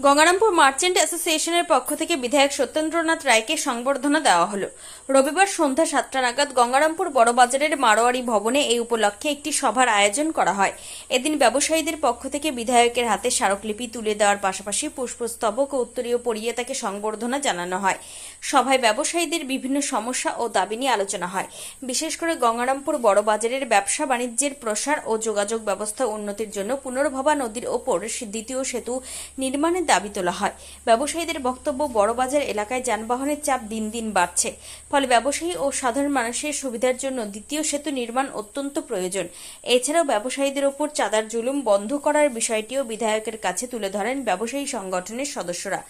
Gangarampur merchant অ্যাসোসিয়েশনের পক্ষ থেকে বিধায়ক সত্যেন্দ্রনাথ রায়কে সংবর্ধনা দেওয়া হলো। রবিবার সন্ধ্যা 7টা নাগাদ গঙ্গারামপুর বড়বাজারের মারোয়ারি ভবনে এই উপলক্ষে একটি সভার আয়োজন করা হয়। এদিন ব্যবসায়ীদের পক্ষ থেকে বিধায়কের হাতে স্মারকলিপি তুলে দেওয়ার পাশাপাশি পুষ্পস্তবক ও উত্তরীয় পরিয়ে তাকে সংবর্ধনা জানানো হয়। সভায় ব্যবসায়ীদের বিভিন্ন সমস্যা ও দাবি নিয়ে আলোচনা হয়। বিশেষ করে গঙ্গারামপুর বড়বাজারের ব্যবসা বাণিজ্যের প্রসার ও যোগাযোগ ব্যবস্থা উন্নতির জন্য পুনর্ভবা নদীর ওপর দ্বিতীয় সেতু নির্মাণের দাবি তোলা হয়। ব্যবসায়ীদের বক্তব্য, বড়বাজার এলাকায় যানবাহনের চাপ দিন দিন বাড়ছে, ফলে ব্যবসায়ী ও সাধারণ মানুষের সুবিধার জন্য দ্বিতীয় সেতু নির্মাণ অত্যন্ত প্রয়োজন। এছাড়াও ব্যবসায়ীদের ওপর চাঁদার জুলুম বন্ধ করার বিষয়টিও বিধায়কের কাছে তুলে ধরেন ব্যবসায়ী সংগঠনের সদস্যরা।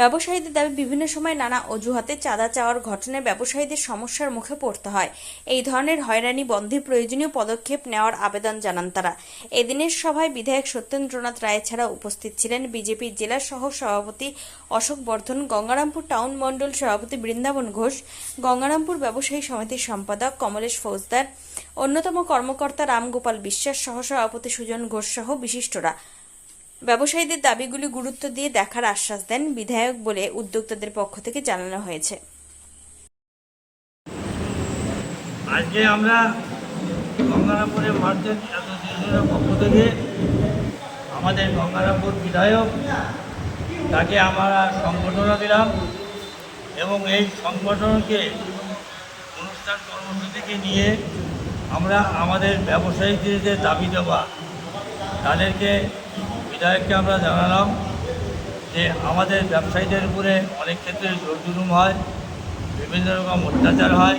ব্যবসায়ীদের দাবি, বিভিন্ন সময় নানা অজুহাতে চাঁদা চাওয়ার ঘটনায় ব্যবসায়ীদের সমস্যার মুখে পড়তে হয়। এই ধরনের হয়রানি বন্ধে প্রয়োজনীয় পদক্ষেপ নেওয়ার আবেদন জানান তারা। এদিনের সভায় বিধায়ক সত্যেন্দ্রনাথ রায় ছাড়া উপস্থিত ছিলেন বিজেপির জেলা সহ সভাপতি অশোক বর্ধন, গঙ্গারামপুর টাউন মণ্ডল সভাপতি বৃন্দাবন ঘোষ, গঙ্গারামপুর ব্যবসায়ী সমিতির সম্পাদক কমলেশ ফৌজদার, অন্যতম কর্মকর্তা রামগোপাল বিশ্বাস, সহ সভাপতি সুজন ঘোষ সহ বিশিষ্টরা। ব্যবসায়ীদের দাবিগুলি গুরুত্ব দিয়ে দেখার আশ্বাস দেন বিধায়ক বলে উদ্যোক্তাদের পক্ষ থেকে জানানো হয়েছে। আজকে আমরা গঙ্গারামপুরের মার্চেন্ট অ্যাসোসিয়েশনের পক্ষ থেকে আমাদের গঙ্গারামপুর বিধায়ক তাকে আমরা সংবর্ধনা দিলাম এবং এই সংগঠনকে অনুষ্ঠান কর্মসূচিকে নিয়ে আমরা আমাদের ব্যবসায়ীদের যে দাবি দেওয়া তাদেরকে বিধায়ককে আমরা জানালাম যে আমাদের ব্যবসায়ীদের উপরে অনেক ক্ষেত্রে জোর জুলুম হয়, বিভিন্ন রকম অত্যাচার হয়,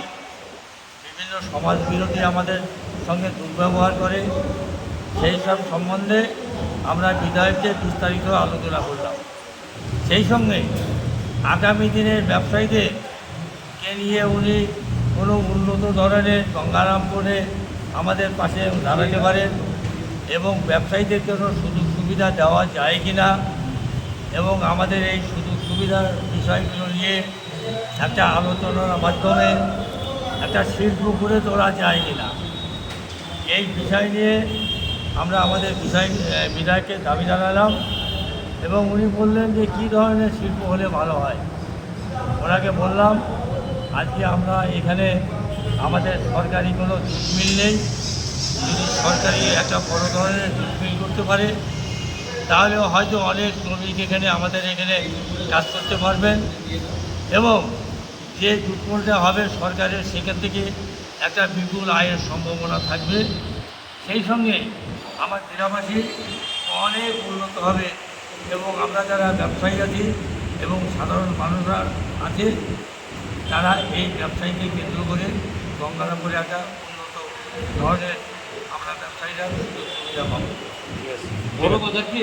বিভিন্ন সমাজ বিরোধী আমাদের সঙ্গে দুর্ব্যবহার করে। সেই সব সম্বন্ধে আমরা বিধায়ককে বিস্তারিত আলোচনা করলাম। সেই সঙ্গে আগামী দিনের ব্যবসায়ীদেরকে নিয়ে উনি কোনো উন্নত ধরনের গঙ্গারামপুরে আমাদের পাশে দাঁড়াতে পারেন এবং ব্যবসায়ীদের জন্য সুযোগ সুবিধা দেওয়া যায় কি না এবং আমাদের এই সুযোগ সুবিধার বিষয়গুলো নিয়ে একটা আলোচনার মাধ্যমে একটা শিল্প করে তোলা যায় কি না, এই বিষয় নিয়ে আমরা আমাদের বিধায়ককে দাবি জানালাম এবং উনি বললেন যে কী ধরনের শিল্প হলে ভালো হয়। ওনাকে বললাম আজকে আমরা এখানে আমাদের সরকারি কোনো জুট মিল নেই, যদি সরকারি একটা বড় ধরনের জুট মিল করতে পারে তাহলেও হয়তো অনেক শ্রমিক আমাদের এখানে কাজ করতে পারবেন এবং যে জুট মিলটা হবে সরকারের সেখান থেকে একটা বিপুল আয়ের সম্ভাবনা থাকবে। সেই সঙ্গে আমার জেলাবাসী অনেক উন্নত হবে এবং আমরা যারা ব্যবসায়ী আছি এবং সাধারণ মানুষরা আছে তারা এই ব্যবসায়ীকে কেন্দ্র করে গঙ্গারামপুরে একটা উন্নত ধরনের আমরা ব্যবসায়ীরা সুযোগ সুবিধা পাবো। বড় বাজারকে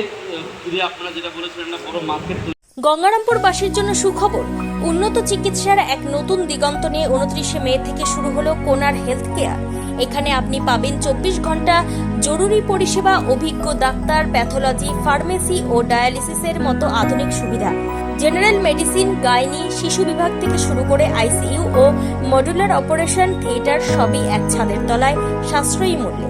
আপনারা যেটা বলেছিলেন না, বড় মার্কেট। গঙ্গারামপুরবাসীর জন্য সুখবর, উন্নত চিকিৎসার এক নতুন দিগন্ত নিয়ে 29শে মে থেকে শুরু হলো কোনার হেলথ কেয়ার। এখানে আপনি পাবেন 24 ঘন্টা জরুরি পরিষেবা, অভিজ্ঞ ডাক্তার, প্যাথোলজি, ফার্মেসি ও ডায়ালিসিসের মতো আধুনিক সুবিধা, জেনারেল মেডিসিন, গাইনি, শিশু বিভাগ থেকে শুরু করে আইসিইউ ও মডুলার অপারেশন থিয়েটার সবই এক ছাদের তলায় সাশ্রয়ী মূল্যে।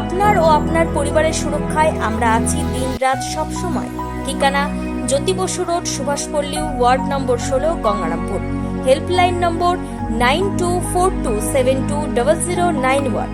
আপনার ও আপনার পরিবারের সুরক্ষায় আমরা আছি দিনরাত সবসময়। ঠিকানা Jyoti Basu road, Subhashpalli, ward number 16, Gangarampur. Helpline number 9242720091।